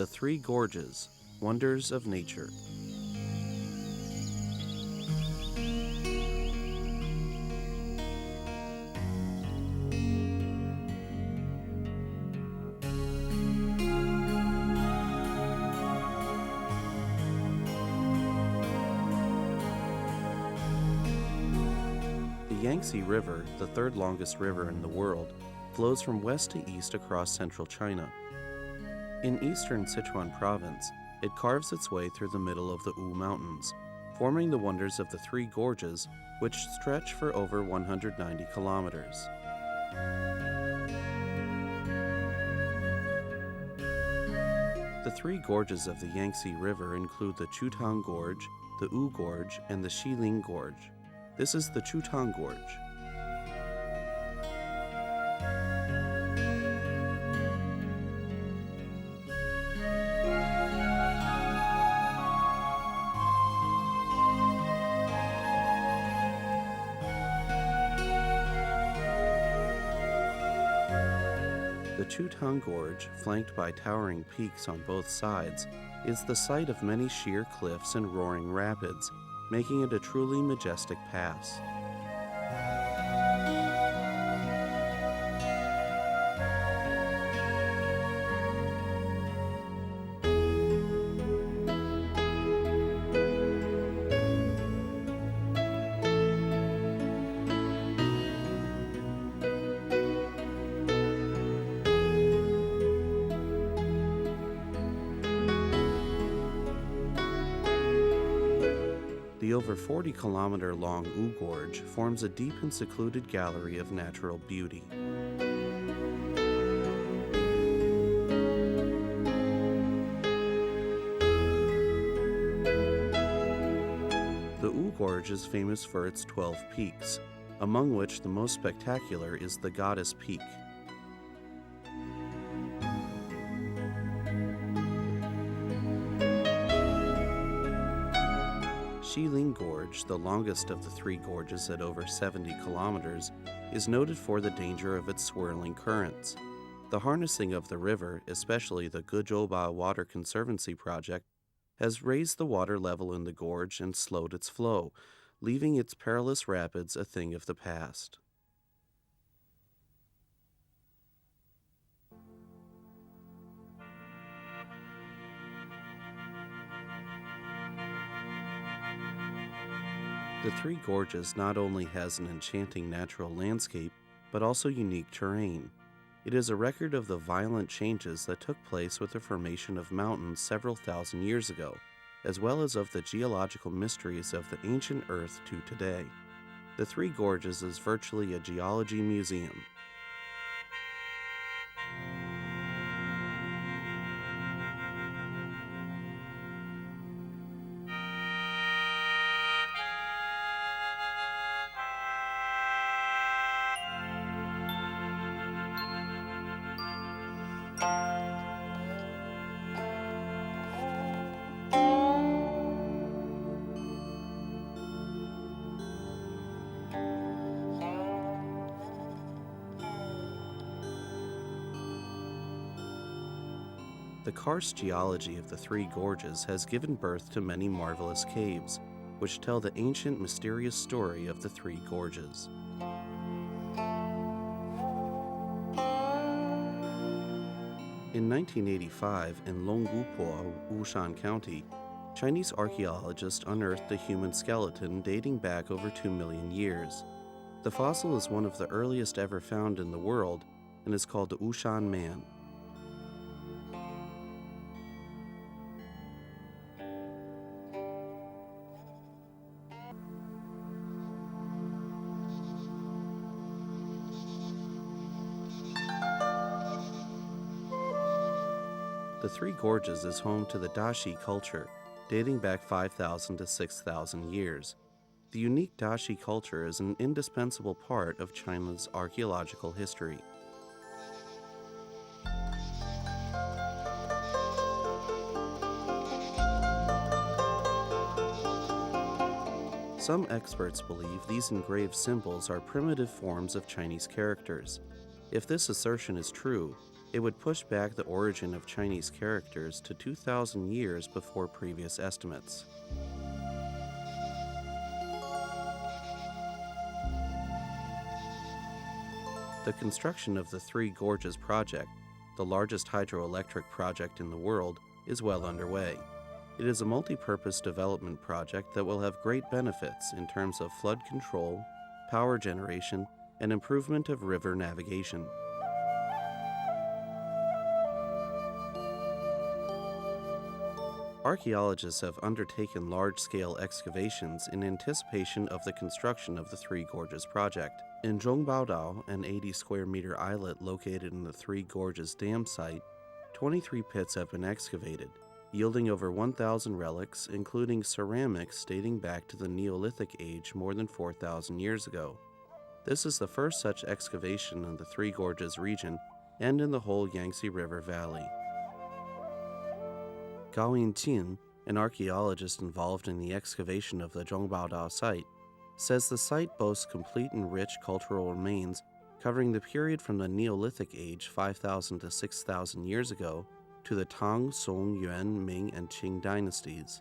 The Three Gorges, Wonders of Nature. The Yangtze River, the third longest river in the world, flows from west to east across central China. In eastern Sichuan province, it carves its way through the middle of the Wu Mountains, forming the wonders of the Three Gorges, which stretch for over 190 kilometers. The three gorges of the Yangtze River include the Chutang Gorge, the Wu Gorge, and the Xiling Gorge. This is the Chutang Gorge. The Chutang Gorge, flanked by towering peaks on both sides, is the site of many sheer cliffs and roaring rapids, making it a truly majestic pass. The over 40-kilometer-long Wu Gorge forms a deep and secluded gallery of natural beauty. The Wu Gorge is famous for its 12 peaks, among which the most spectacular is the Goddess Peak. Xiling Gorge, the longest of the three gorges at over 70 kilometers, is noted for the danger of its swirling currents. The harnessing of the river, especially the Guzhouba Water Conservancy Project, has raised the water level in the gorge and slowed its flow, leaving its perilous rapids a thing of the past. The Three Gorges not only has an enchanting natural landscape, but also unique terrain. It is a record of the violent changes that took place with the formation of mountains several thousand years ago, as well as of the geological mysteries of the ancient Earth to today. The Three Gorges is virtually a geology museum. The karst geology of the Three Gorges has given birth to many marvelous caves, which tell the ancient mysterious story of the Three Gorges. In 1985, in Longgupo, Wushan County, Chinese archaeologists unearthed a human skeleton dating back over 2 million years. The fossil is one of the earliest ever found in the world and is called the Wushan Man. The Three Gorges is home to the Dashi culture, dating back 5,000 to 6,000 years. The unique Dashi culture is an indispensable part of China's archaeological history. Some experts believe these engraved symbols are primitive forms of Chinese characters. If this assertion is true, It would push back the origin of Chinese characters to 2,000 years before previous estimates. The construction of the Three Gorges project, the largest hydroelectric project in the world, is well underway. It is a multi-purpose development project that will have great benefits in terms of flood control, power generation, and improvement of river navigation. Archaeologists have undertaken large-scale excavations in anticipation of the construction of the Three Gorges project. In Zhongbaodao, an 80-square-meter islet located in the Three Gorges dam site, 23 pits have been excavated, yielding over 1,000 relics, including ceramics dating back to the Neolithic age more than 4,000 years ago. This is the first such excavation in the Three Gorges region and in the whole Yangtze River Valley. Gao Yinqin, an archaeologist involved in the excavation of the Zhongbaodao site, says the site boasts complete and rich cultural remains covering the period from the Neolithic age 5,000 to 6,000 years ago to the Tang, Song, Yuan, Ming, and Qing dynasties.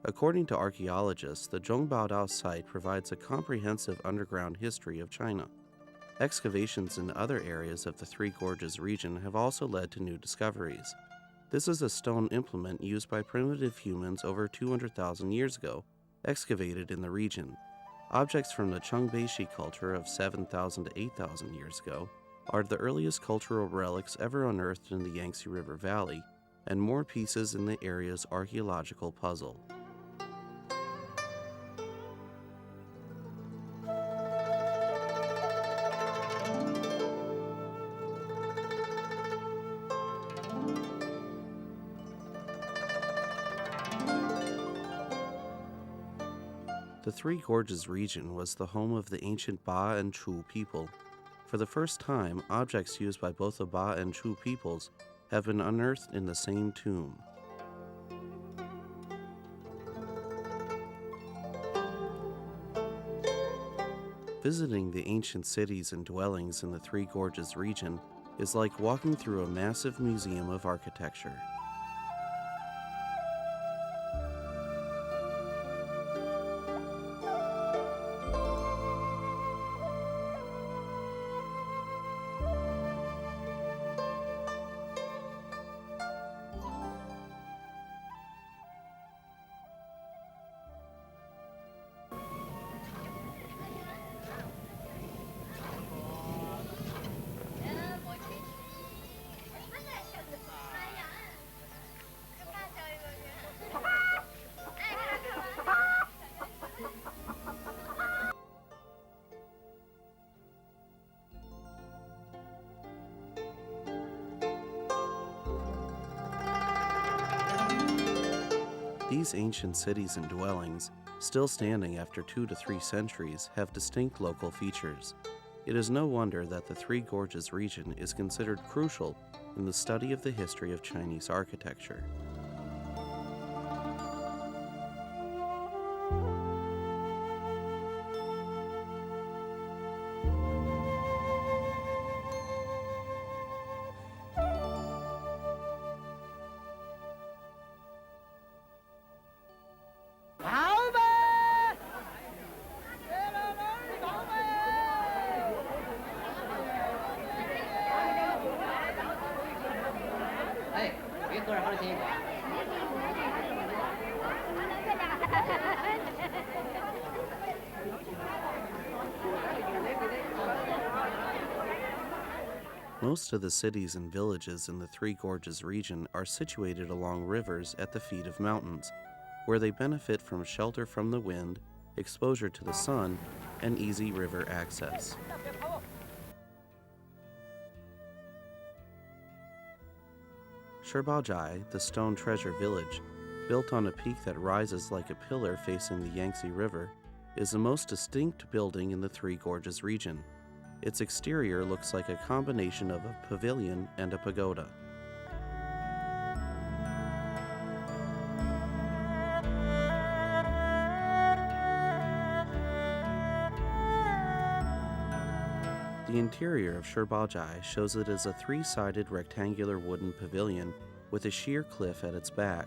According to archaeologists, the Zhongbaodao site provides a comprehensive underground history of China. Excavations in other areas of the Three Gorges region have also led to new discoveries. This is a stone implement used by primitive humans over 200,000 years ago, excavated in the region. Objects from the Changbeshi culture of 7,000 to 8,000 years ago are the earliest cultural relics ever unearthed in the Yangtze River Valley, and more pieces in the area's archaeological puzzle. The Three Gorges region was the home of the ancient Ba and Chu people. For the first time, objects used by both the Ba and Chu peoples have been unearthed in the same tomb. Visiting the ancient cities and dwellings in the Three Gorges region is like walking through a massive museum of architecture. These ancient cities and dwellings, still standing after 2 to 3 centuries, have distinct local features. It is no wonder that the Three Gorges region is considered crucial in the study of the history of Chinese architecture. Most of the cities and villages in the Three Gorges region are situated along rivers at the feet of mountains, where they benefit from shelter from the wind, exposure to the sun, and easy river access. Shibaozhai, the stone treasure village, built on a peak that rises like a pillar facing the Yangtze River, is the most distinct building in the Three Gorges region. Its exterior looks like a combination of a pavilion and a pagoda. The The interior of Shibaozhai shows it as a three-sided rectangular wooden pavilion with a sheer cliff at its back.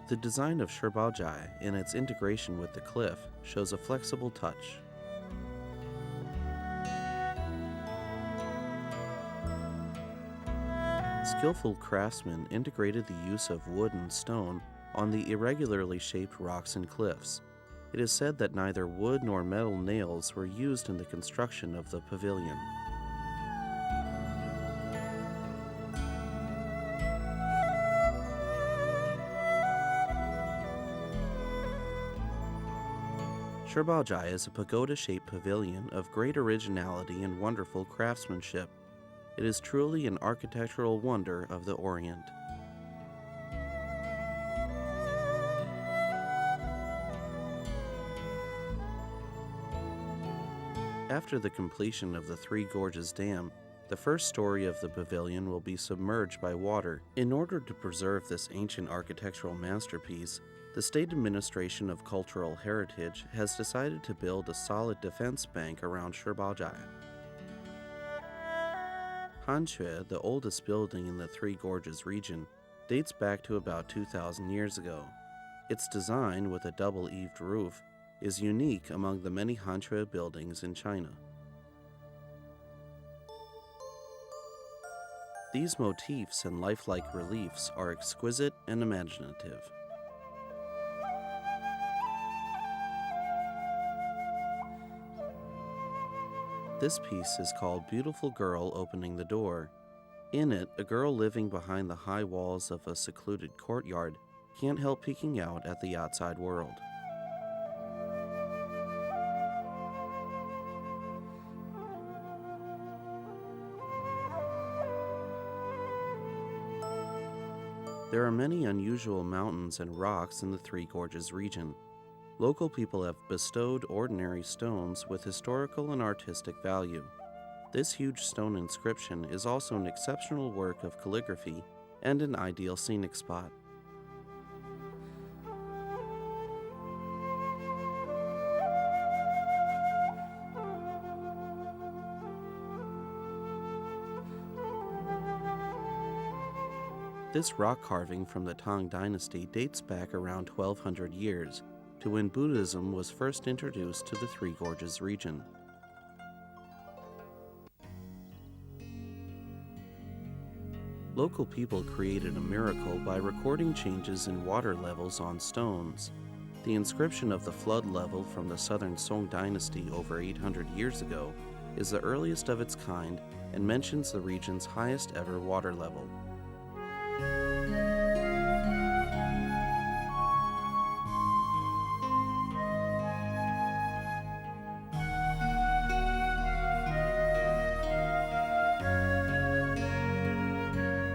The design of Shibaozhai and its integration with the cliff shows a flexible touch. Skillful craftsmen integrated the use of wood and stone on the irregularly shaped rocks and cliffs. It is said that neither wood nor metal nails were used in the construction of the pavilion. Shibaozhai is a pagoda-shaped pavilion of great originality and wonderful craftsmanship. It is truly an architectural wonder of the Orient. After the completion of the Three Gorges Dam, the first story of the pavilion will be submerged by water. In order to preserve this ancient architectural masterpiece, the State Administration of Cultural Heritage has decided to build a solid defense bank around Shibaozhai. Hanxue, the oldest building in the Three Gorges region, dates back to about 2,000 years ago. Its design, with a double-eaved roof, is unique among the many Hanxue buildings in China. These motifs and lifelike reliefs are exquisite and imaginative. This piece is called Beautiful Girl Opening the Door. In it, a girl living behind the high walls of a secluded courtyard can't help peeking out at the outside world. There are many unusual mountains and rocks in the Three Gorges region. Local people have bestowed ordinary stones with historical and artistic value. This huge stone inscription is also an exceptional work of calligraphy and an ideal scenic spot. This rock carving from the Tang Dynasty dates back around 1200 years, to when Buddhism was first introduced to the Three Gorges region. Local people created a miracle by recording changes in water levels on stones. The inscription of the flood level from the southern Song Dynasty over 800 years ago is the earliest of its kind and mentions the region's highest ever water level.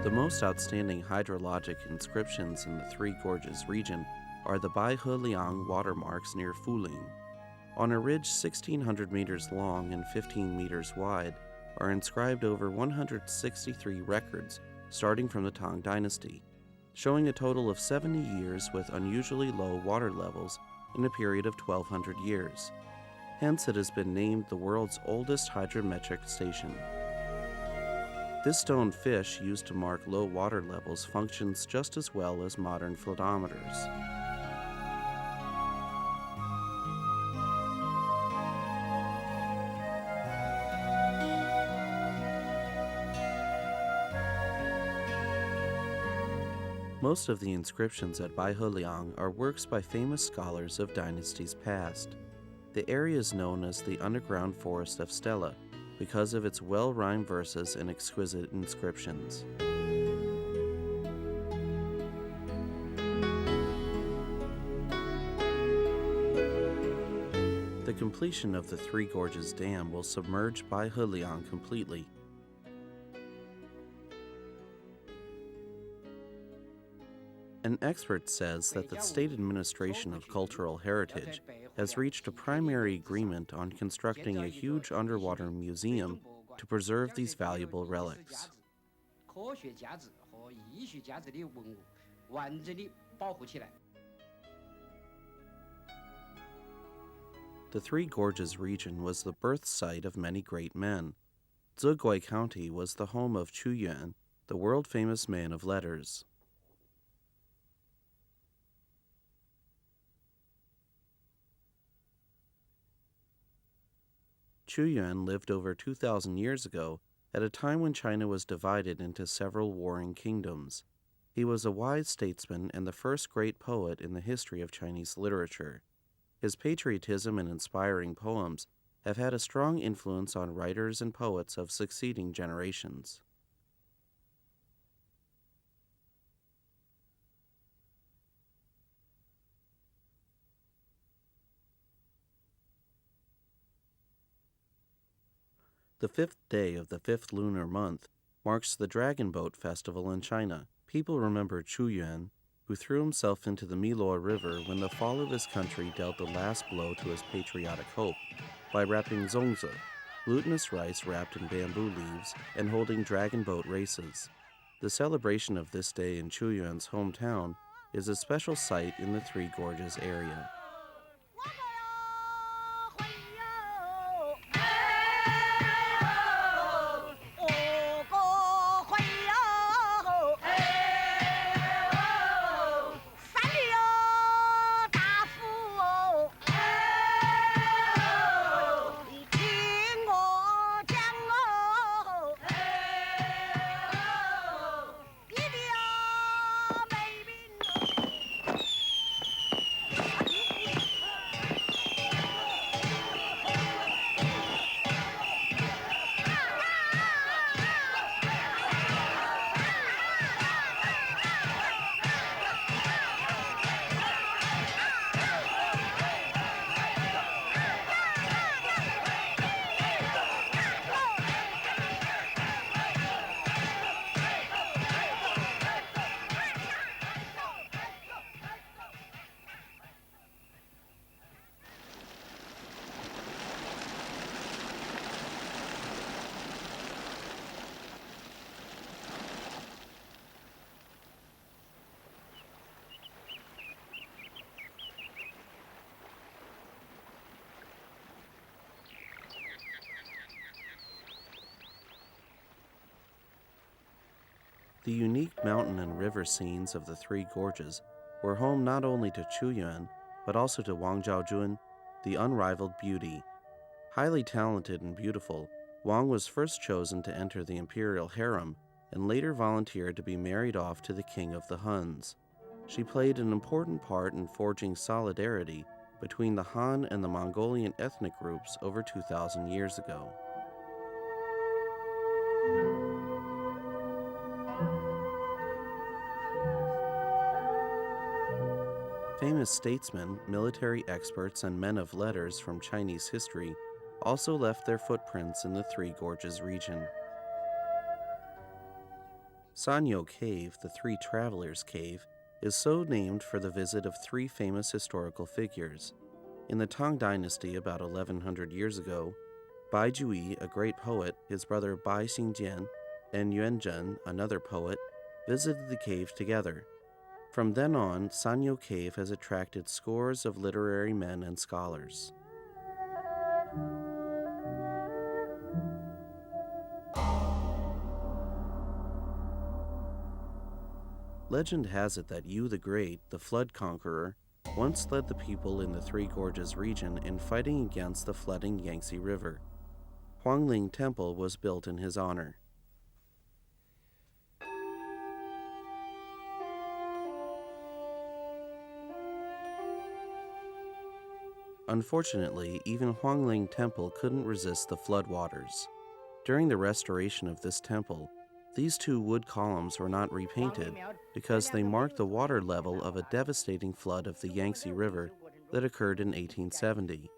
The most outstanding hydrologic inscriptions in the Three Gorges region are the Baiheliang watermarks near Fuling. On a ridge 1,600 meters long and 15 meters wide are inscribed over 163 records starting from the Tang Dynasty, showing a total of 70 years with unusually low water levels in a period of 1,200 years. Hence, it has been named the world's oldest hydrometric station. This stone fish used to mark low water levels functions just as well as modern flodometers. Most of the inscriptions at Baiheliang are works by famous scholars of dynasties past. The area is known as the underground forest of Stella because of its well-rhymed verses and exquisite inscriptions. The completion of the Three Gorges Dam will submerge Baiheliang completely. An expert says that the State Administration of Cultural Heritage has reached a primary agreement on constructing a huge underwater museum to preserve these valuable relics. The Three Gorges region was the birth site of many great men. Zheguai County was the home of Chu Yuan, the world-famous man of letters. Chu Yuan lived over 2,000 years ago at a time when China was divided into several warring kingdoms. He was a wise statesman and the first great poet in the history of Chinese literature. His patriotism and inspiring poems have had a strong influence on writers and poets of succeeding generations. The fifth day of the fifth lunar month marks the Dragon Boat Festival in China. People remember Chu Yuan, who threw himself into the Miluo River when the fall of his country dealt the last blow to his patriotic hope, by wrapping zongzi, glutinous rice wrapped in bamboo leaves, and holding dragon boat races. The celebration of this day in Chu Yuan's hometown is a special site in the Three Gorges area. The unique mountain and river scenes of the Three Gorges were home not only to Chu Yuan, but also to Wang Zhaojun, the unrivaled beauty. Highly talented and beautiful, Wang was first chosen to enter the imperial harem and later volunteered to be married off to the king of the Huns. She played an important part in forging solidarity between the Han and the Mongolian ethnic groups over 2,000 years ago. Famous statesmen, military experts, and men of letters from Chinese history also left their footprints in the Three Gorges region. Sanyo Cave, the Three Travelers' Cave, is so named for the visit of three famous historical figures. In the Tang Dynasty about 1100 years ago, Bai Jui, a great poet, his brother Bai Xingjian, and Yuan Zhen, another poet, visited the cave together. From then on, Sanyo Cave has attracted scores of literary men and scholars. Legend has it that Yu the Great, the flood conqueror, once led the people in the Three Gorges region in fighting against the flooding Yangtze River. Huangling Temple was built in his honor. Unfortunately, even Huangling Temple couldn't resist the floodwaters. During the restoration of this temple, these two wood columns were not repainted because they marked the water level of a devastating flood of the Yangtze River that occurred in 1870.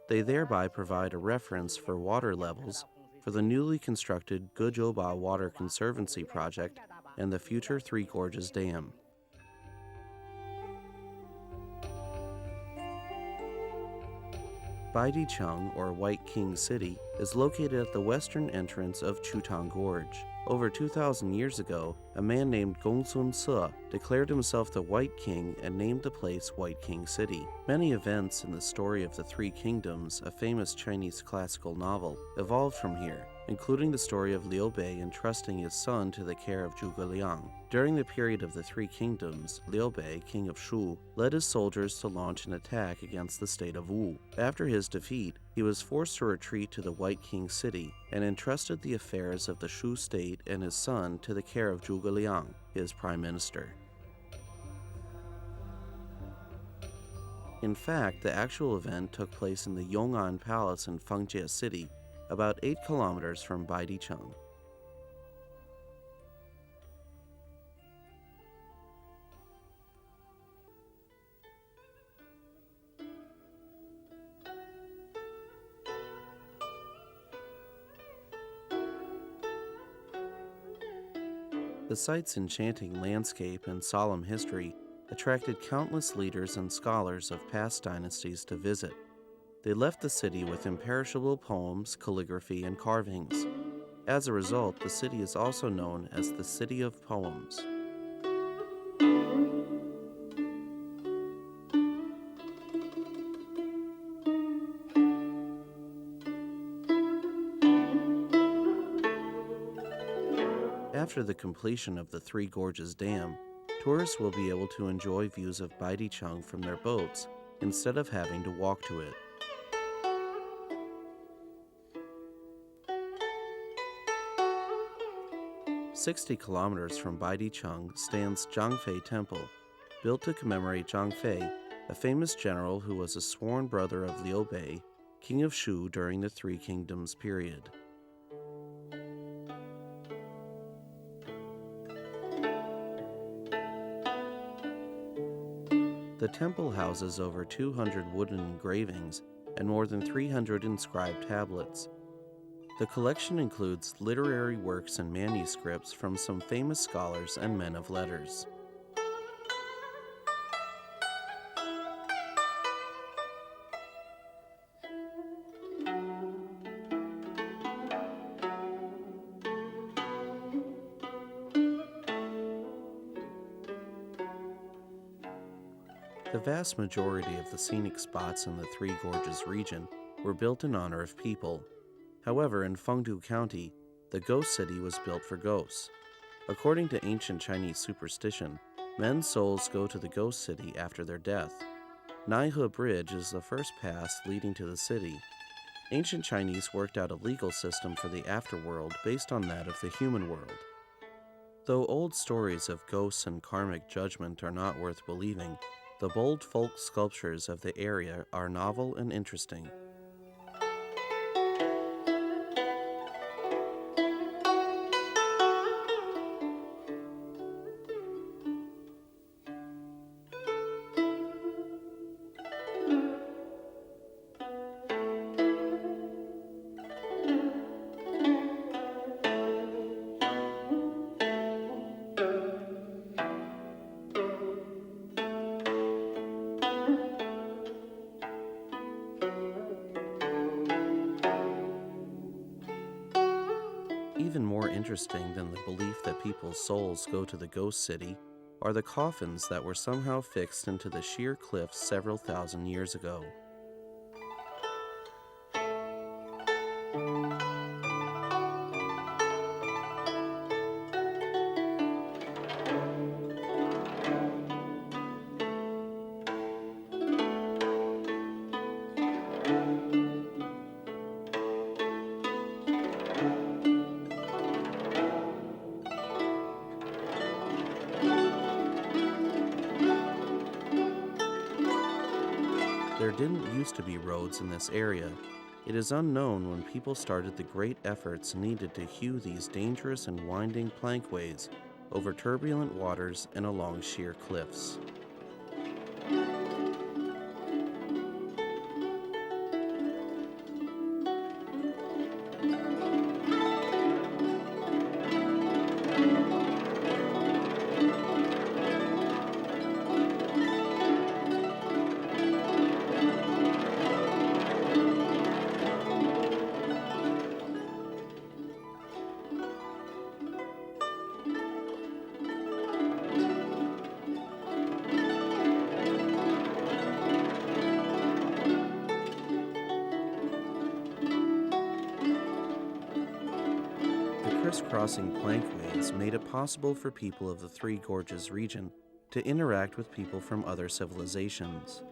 They thereby provide a reference for water levels for the newly constructed Guzhouba Water Conservancy project and the future Three Gorges Dam. Baidicheng, or White King City, is located at the western entrance of Chutang Gorge. Over 2,000 years ago, a man named Gongsun Se declared himself the White King and named the place White King City. Many events in the story of the Three Kingdoms, a famous Chinese classical novel, evolved from here, including the story of Liu Bei entrusting his son to the care of Zhuge Liang. During the period of the Three Kingdoms, Liu Bei, king of Shu, led his soldiers to launch an attack against the state of Wu. After his defeat, he was forced to retreat to the White King City and entrusted the affairs of the Shu state and his son to the care of Zhuge Liang, his prime minister. In fact, the actual event took place in the Yong'an Palace in Fengjie City, about 8 kilometers from Baidicheng. The site's enchanting landscape and solemn history attracted countless leaders and scholars of past dynasties to visit. They left the city with imperishable poems, calligraphy, and carvings. As a result, the city is also known as the City of Poems. After the completion of the Three Gorges Dam, tourists will be able to enjoy views of Baidicheng from their boats instead of having to walk to it. "60 kilometers from Baidicheng stands Zhangfei Temple, built to commemorate Zhang Fei, a famous general who was a sworn brother of Liu Bei, king of Shu during the Three Kingdoms period. The temple houses over 200 wooden engravings and more than 300 inscribed tablets. The collection includes literary works and manuscripts from some famous scholars and men of letters. The vast majority of the scenic spots in the Three Gorges region were built in honor of people. However, in Fengdu County, the ghost city was built for ghosts. According to ancient Chinese superstition, men's souls go to the ghost city after their death. Naihe Bridge is the first pass leading to the city. Ancient Chinese worked out a legal system for the afterworld based on that of the human world. Though old stories of ghosts and karmic judgment are not worth believing, the bold folk sculptures of the area are novel and interesting. Even more interesting than the belief that people's souls go to the ghost city are the coffins that were somehow fixed into the sheer cliffs several thousand years ago. There didn't used to be roads in this area. It is unknown when people started the great efforts needed to hew these dangerous and winding plankways over turbulent waters and along sheer cliffs. crisscrossing plankways made it possible for people of the Three Gorges region to interact with people from other civilizations.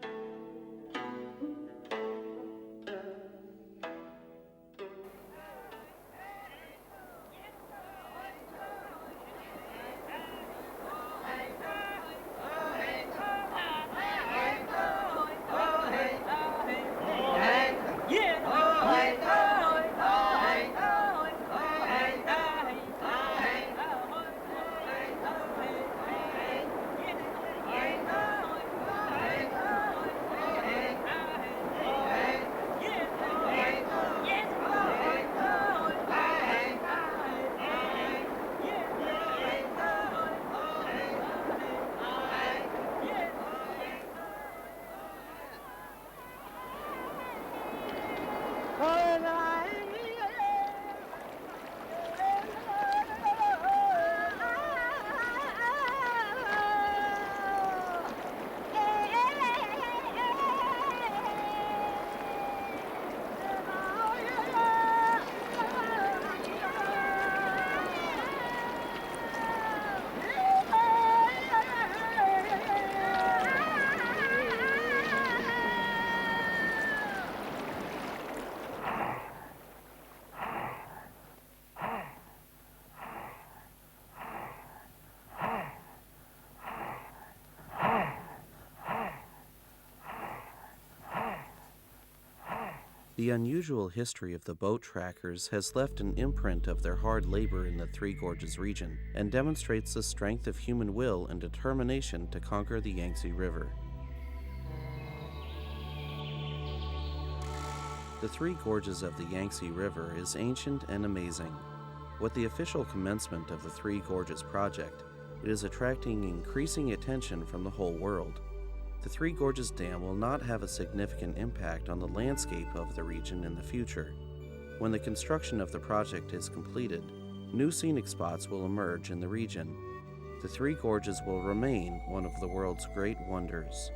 The unusual history of the boat trackers has left an imprint of their hard labor in the Three Gorges region and demonstrates the strength of human will and determination to conquer the Yangtze River. The Three Gorges of the Yangtze River is ancient and amazing. With the official commencement of the Three Gorges project, it is attracting increasing attention from the whole world. The Three Gorges Dam will not have a significant impact on the landscape of the region in the future. When the construction of the project is completed, new scenic spots will emerge in the region. The Three Gorges will remain one of the world's great wonders.